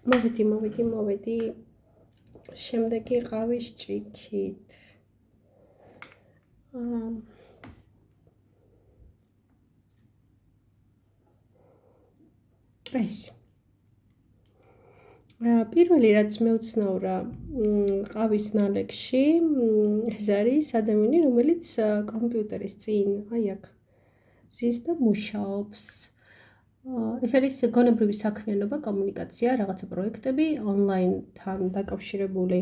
მოვედი. შემდეგი ყავის ჭიქით. ეს. პირველი რაც მეუცნაურა ყავის ნალექში, ეს არის ადამიანი, რომელიც კომპიუტერის წინ, აი აქ ზის და მუშაობს. ეს არის გონებრივი საქმიანობა, კომუნიკაცია, რაღაცა პროექტები, ონლაინთან დაკავშირებული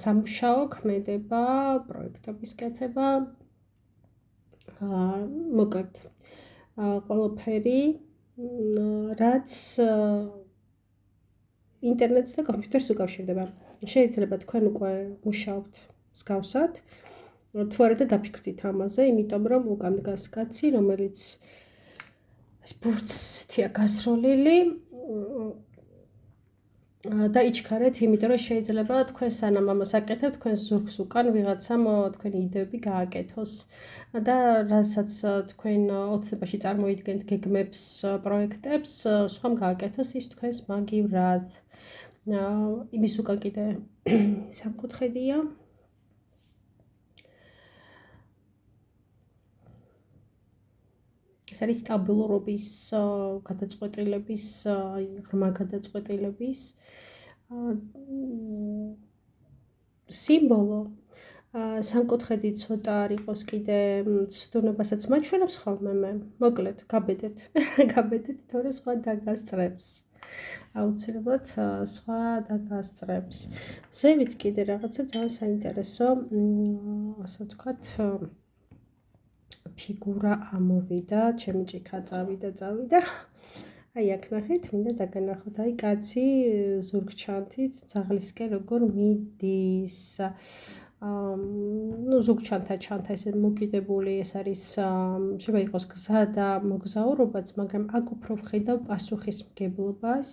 სამუშაო, ქმედება, პროექტების კეთება. მოკლედ, ყველაფერი, რაც ინტერნეტს და კომპიუტერს უკავშირდება. შეიძლება თქვენ უკვე მუშაობთ მსგავსად, თუ არა და დაფიქრდით ამაზე, იმიტომ რომ უკან დგას კაცი, რომელიც ბურთია გასროლილი და იჩქარეთ, იმიტომ რომ შეიძლება თქვენ სანამ ამას აკეთებთ, თქვენ ზურგს უკან ვიღაცამ თქვენი იდეები გააკეთოს და რასაც თქვენ ოცნებაში წარმოიდგენთ გეგმებს, პროექტებს, სხვამ გააკეთოს ის თქვენს მაგივრად. იმის უკან კიდე სამკუთხედია. ეს არის სტაბილურობის, გადაწყვეტილების, ღრმა გადაწყვეტილების სიმბოლო. სამკუთხედი ცოტა არ იყოს კიდე ცდუნებასაც მაჩვენებს ხოლმე მე. მოკლედ, გაბედეთ, თორე სხვა დაგასწრებს. აუცილებლად სხვა დაგასწრებს. ზევით კიდე რაღაცა ძალიან საინტერესო, ასე ვთქვათ, ფიგურა ამოვიდა, ჩემი ჭიქა წავიდა. აი აქ ნახეთ, მინდა დაგანახოთ, აი კაცი ზურგჩანთით ძაღლისკენ როგორ მიდის. ზურგჩანთა ესე მოკიდებული, ეს არის შეიძლება იყოს გზა და მოგზაურობაც, მაგრამ აქ უფრო ვხედავ პასუხისმგებლობას.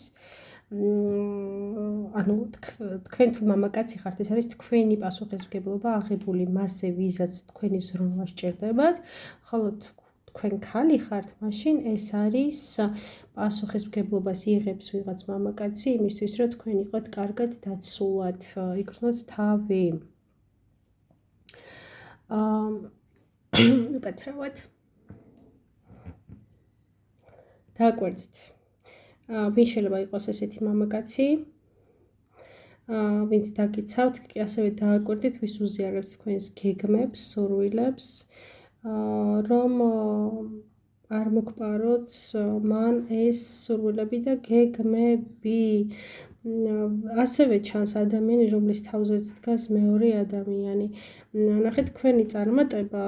ანუ თქვენ თუ მამაკაცი ხართ, ეს არის თქვენი პასუხისმგებლობა აღებული მასზე, ვიზაც თქვენი ზრუნვა სჭირდებათ, ხოლო თქვენ ქალი ხართ, მაშინ ეს არის პასუხისმგებლობას იღებს ვიღაც მამაკაცი იმისთვის, რომ თქვენ იყოთ კარგად დაცულად, იგრძნოთ თავი. უკაცრავად. დააკვირდით. ვინ შეიძლება იყოს ესეთი მამაკაცი, ვინც დაგიცავთ, ასევე დააკვირდით, ვის უზიარებთ თქვენს გეგმებს, სურვილებს, რომ არ მოგპაროთ მან ეს სურვილები და გეგმები. ასევე ჩანს ადამიანი, რომლის თავზეც დგას მეორე ადამიანი. ნახეთ, თქვენი წარმატება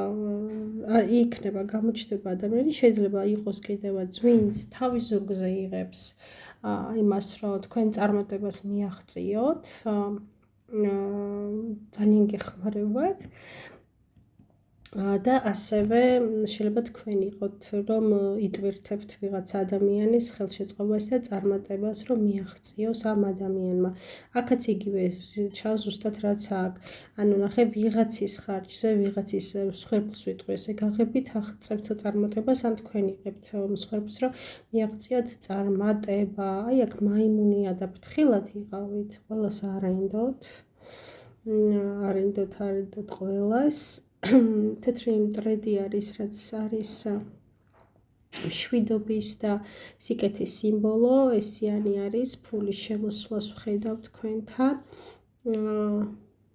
იქნება, გამოჩნდება ადამიანი, შეიძლება იყოს კიდევაც, ვინც თავის ზურგზე იღებს იმას, რომ თქვენ წარმატებას მიაღწიოთ, ძალიან გეხმარებათ. და ასევე შეიძლება თქვენ იყოთ, რომ იტვირთებთ ვიღაც ადამიანის ხელშეწყობას და წარმატებას, რომ მიაღწიოს ამ ადამიანმა. აქაც იგივე ჩანს ზუსტად რაც აქ. ანუ ნახე, ვიღაცის ხარჯზე, ვიღაცის მსხვერპლს ვიტყვი, ესე გაღებით აღწევთ წარმატებას, ან თქვენ იღებთ მსხვერპლს, რომ მიაღწიოთ წარმატება. აი აქ მაიმუნია და ფრთხილად იყავით, ყველას არენდოთ. არენდოთ ყველას. თეთრი მტრედი არის, რაც არის მშვიდობის და სიკეთის სიმბოლო, ესიანი არის, ფულის შემოსვლას ვხედავ თქვენთან.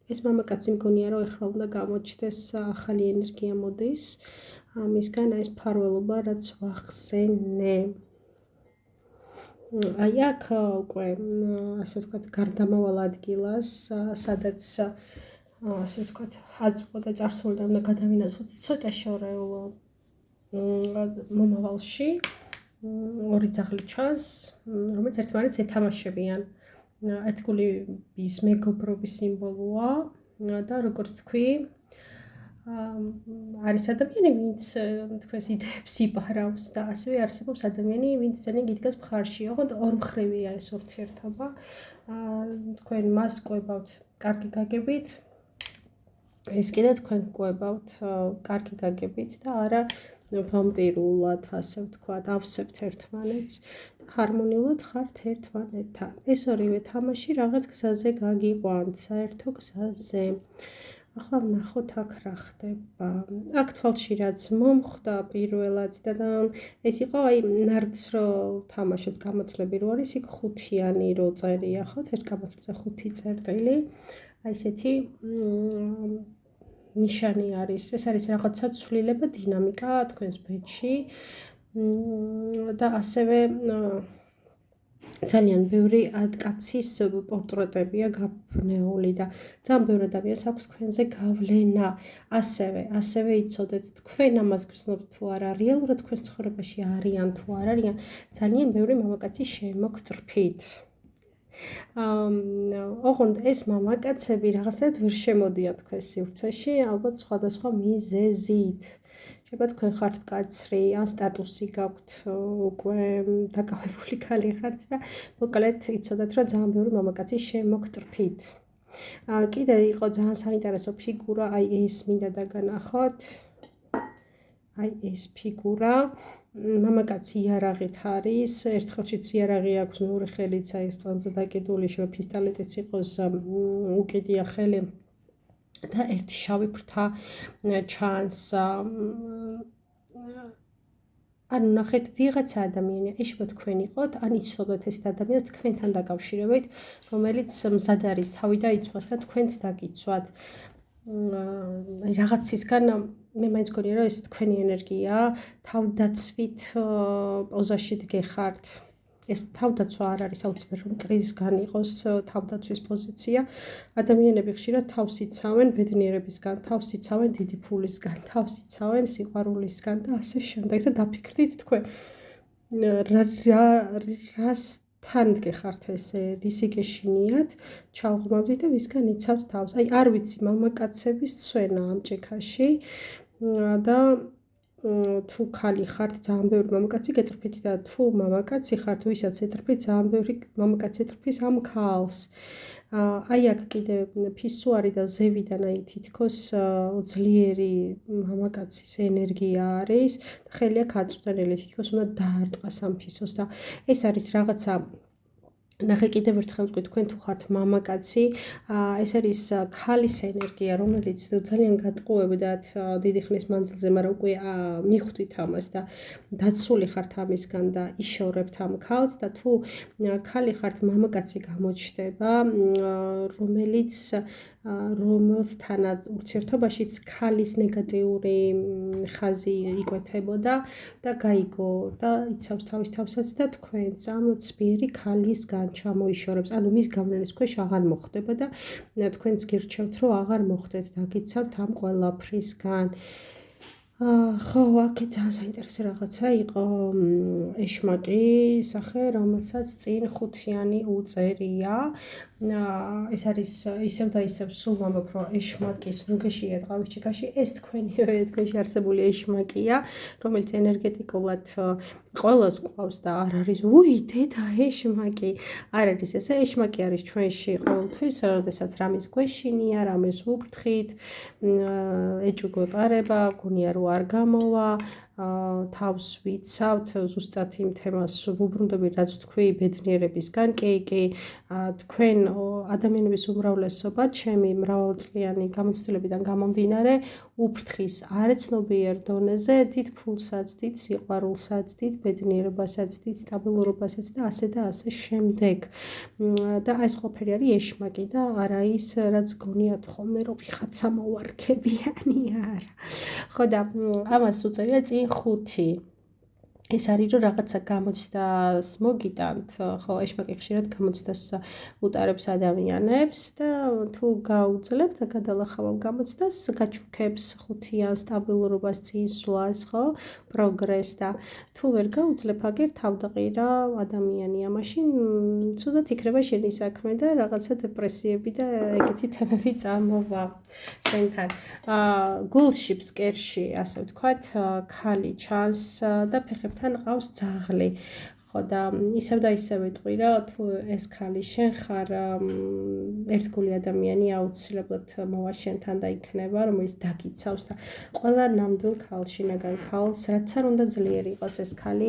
ეს მამაკაცი მგონია, რომ ეხლა უნდა გამოჩნდეს ახალი ენერგია მოდის, მისგან ეს ფარველობა, რაც ვახსენე. აი აქ უკვე, ასე ვთქვათ, გარდამავალ ადგილას, სადაც ასე ვთქვათ, აწყვო და წარსულიდან უნდა გადავინაცვლოთ ცოტა შორეულ მომავალში. ორი ძაღლი ჩანს, რომელიც ერთმანეთს ეთამაშებიან. ერთგულების მეგობრობის სიმბოლოა და როგორც თქვი, არის ადამიანი, ვინც თქვენს იდეებს იპარავს და ასევე არსებობს ადამიანი, ვინც ძალიან გიდგას მხარში. ოღონდ ორმხრივია ეს ურთიერთობა. თქვენ მას ყვებავთ კარგი გაგებით, ეს კიდე თქვენ ყვებავთ კარგი გაგებით და არა ვამპირულად, ასე ვთქვათ, ავსებთ ერთმანეთს და ჰარმონიულად ხართ ერთმანეთთან. ეს ორივე თამაში რაღაც გზაზე გაგიყვანთ, საერთო გზაზე. ახლა ვნახოთ აქ რა ხდება. აქ თვალში რაც მომხვდა პირველად და ეს იყო აი ნარდს რო თამაშობთ გამოცლები რო არის იქ ხუთიანი რო წერია ხო ერთ გამოცდილზე 5 წერტილი აი ესეთი ნიშანი არის ეს არის რაღაცა ცვლილება დინამიკა თქვენს ბედში და ასევე ძალიან ბევრი კაცის პორტრეტებია გაბნეული და ძალიან ბევრი ადამიანს აქვს თქვენზე გავლენა. ასევე იცოდეთ თქვენ ამას გრძნობთ თუ არა, რეალურად თქვენს ცხოვრებაში არიან თუ არ არიან, ძალიან ბევრი მამაკაცი შემოგტრფით. ოღონდ ეს მამაკაცები რაღაცნაირად ვერ შემოდიან თქვენს სივრცეში, ალბათ სხვადასხვა მიზეზით. შეიძლება თქვენ ხართ მკაცრი, ან სტატუსი გაქვთ უკვე დაკავებული ქალი ხართ და მოკლედ იცოდეთ რომ ძალიან ბევრი მამაკაცი შემოგტრფით. კიდე იყო ძალიან საინტერესო ფიგურა, აი ეს მინდა დაგანახოთ. აი ეს ფიგურა მამაკაცი იარაღით არის, ერთ ხელშიც იარაღი აქვს, მეორე ხელიც აი ეს წელზე დაკიდული, შეიძლება პისტოლეტიც იყოს უკიდია ხელი. და ერთი შავი ფრთა ჩანს ანუ ნახეთ ვიღაცა ადამიანია შეიძლება თქვენ იყოთ ან იცნობთ ეს ადამიანს თქვენთან დაკავშირებით რომელიც მზად არის თავი დაიცვას და თქვენც დაგიცვათ რაღაცისგან მე მაინც გქონია რომ ეს თქვენი ენერგია თავდაცვით პოზაში დგეხართ ეს თავდაცვა არ არის აუცილებლად რომ მტრისგან იყოს თავდაცვის პოზიცია ადამიანები ხშირად თავს იცავენ ბედნიერებისგან თავს იცავენ დიდი ფულისგან თავს იცავენ სიყვარულისგან და ასე შემდეგ და დაფიქრდით თქვენ რასთან დგეხართ ესე რისი გეშინიათ ჩავღრმავდით და ვისგან იცავთ თავს აი არ ვიცი მამაკაცების ცვენა ამ ჭექაში და თუ ქალი ხართ ძალიან ბევრი მამაკაცი გეტრფით და თუ მამაკაცი ხართ ვისაც ეტრფით ძალიან ბევრი მამაკაცი ეტრფის ამ ქალს აი აქ კიდე ფისუარი და ზევიდან აი თითქოს ძლიერი მამაკაცის ენერგია არის და ხელი აქ აწვდენილი თითქოს უნდა დაარტყას ამ ფისოს და ეს არის რაღაცა ნახე კიდევ ერთხელ ვთქვი თქვენ თუ ხართ მამაკაცი ეს არის ქალის ენერგია რომელიც ძალიან გატყუებდათ დიდი ხნის მანძილზე მაგრამ უკვე მიხვდით ამას და დაცული ხართ ამისგან და იშორებთ ამ ქალს და თუ ქალი ხართ მამაკაცი გამოჩნდება რომელიც რომელთანაც ურთიერთობაშიც ქალის ნეგატიური ხაზი იკვეთებოდა და გაიგო და იცავს თავის თავსაც და თქვენს ამ ცბიერი ქალისგან ჩამოიშორებს ანუ მის გავლენის ქვეშ აღარ მოხდება და თქვენც გირჩევთ რომ აღარ მოხდეთ დაგიცავთ ამ ყველაფრისგან ხო აქ ძალიან საინტერესო რაღაცა იყო ეშმაკი სახე რომელსაც წინ ხუთიანი უწერია ეს არის ისევ და ისევ სულ ვამბობ რომ ეშმაკის ნუგეშია ტყავის ჭიქაში ეს თქვენივე თქვენში არსებული ეშმაკია რომელიც ენერგეტიკულად ყველას ყავს და არ არის უი დედა ეშმაკი არ არის ესე ეშმაკი არის ჩვენში ყოველთვის როდესაც რამის გვეშინია რამეს ვუფრთხით ეჭვი გვეპარება გონია რომ არ გამოვა თავს ვიცავთ ზუსტად იმ თემას ვუბრუნდები რაც თქვი ბედნიერებისგან კი თქვენ ადამიანების უმრავლესობა ჩემი მრავალწლიანი გამოცდილებიდან გამომდინარე უფრთხის არცნობიერ დონეზე დიდ ფულსაც, დიდ სიყვარულსაც, დიდ ბედნიერებასაც, დიდ სტაბილურობასაც და ასე შემდეგ. და ეს ყველაფერი არის ეშმაკი და არა ის რაც გონიათ ხოლმე რომ ვიღაცა მოვარქებიანი არა. ხო და ამას უწერია წინ 5 ეს არის რომ რაღაცა გამოცდას მოგიტანთ ხო ეშმაკი ხშირად გამოცდას უტარებს ადამიანებს და თუ გაუძლებთ და გადალახავ გამოცდას გაჩუქებს ხუთიან სტაბილურობას წინსვლას ხო პროგრესს და თუ ვერ გაუძლებ აგერ თავდაყირა ადამიანია მაშინ ცუდად იქნება შენი საქმე და რაღაცა დეპრესიები და ეგეთი თემები წამოვა შენთან გულში ფსკერში ასე ვთქვათ ქალი ჩანს და ფეხებთან ყავს ძაღლი ხო და ისევ და ისევ ვიტყვი რა თუ ეს ქალი შენ ხარ ერთგული ადამიანი აუცილებლად მოვა შენთან და იქნება რომელიც დაგიცავს და ყველა ნამდვილ ქალს შინაგან ქალს რაც არ უნდა ძლიერი იყოს ეს ქალი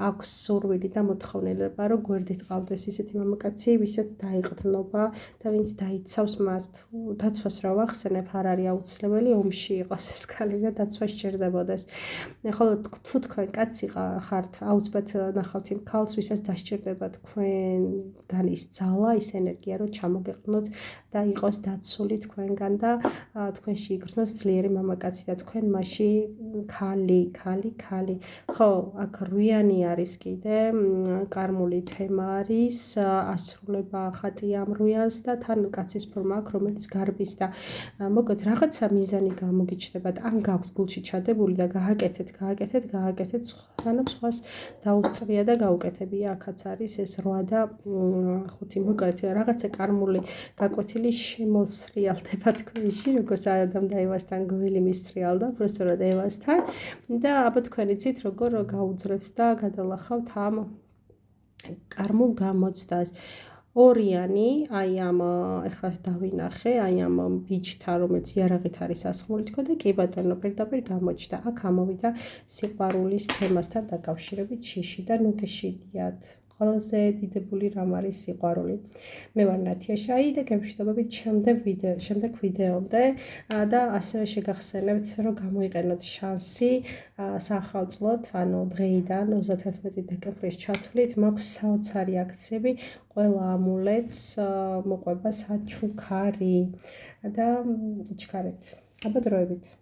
აქვს სურვილი და მოთხოვნილება რომ გვერდით ყავდეს ისეთი მამაკაცი ვისაც დაიყრდნობა და ვინც დაიცავს მას თუ დაცვას რა ვახსენებ არ არის აუცილებელი ომში იყოს ეს ქალი და დაცვა სჭირდებოდეს ხოლო თუ თქვენ კაცი ხართ აუცილებლად ნახავთ იმ ქალს ვისაც დასჭირდება თქვენგან ის ძალა ის ენერგია რომ ჩამოგეყრდნოთ და იყოს დაცული თქვენგან და თქვენში იგრძნოს ძლიერი მამაკაცი და თქვენ მასში ქალი ხო აქ რვიანი არის კიდე კარმული თემა არის ასრულება ხატი ამ რვიანს და თან კაცის ფორმა აქვს რომელიც გარბის და მოკლედ რაღაცა მიზანი გამოგიჩნდებათ ან გაქვთ გულში ჩადებული და გააკეთეთ სანამ სხვას დაუსწრია და გაუკეთებია აქაც არის ეს 8 და 5 მოკლედ რაღაცა კარმული გაკვეთილი შემოსრიალდება თქვენში როგორც ადამ და ევასთან გველი მისრიალდა უბრალოდ ევასთან და აბა თქვენ იცით როგორ გაუძლებთ და გადალახავთ ამ კარმულ გამოცდას ორიანი აი ამ ეხლა დავინახე აი ამ ბიჭთან რომელიც იარაღით არის ასხმული თქო და კი ბატონო პირდაპირ გამოჩნდა აქ ამოვიდა სიყვარულის თემასთან დაკავშირებით შიში და ნუ გეშიდიათ ყველაზე დიდებული რამ არის სიყვარული მე ვარ ნათია შაი და გემშვიდობებით შემდეგ ვიდეომდე და ასევე შეგახსენებთ რომ გამოიყენოთ შანსი სახალწლოდ ანუ დღეიდან 31 დეკემბრის ჩათვლით მაქვს საოცარი აქციები ყველა ამულეთს მოყვება საჩუქარი და იჩქარეთ აბა დროებით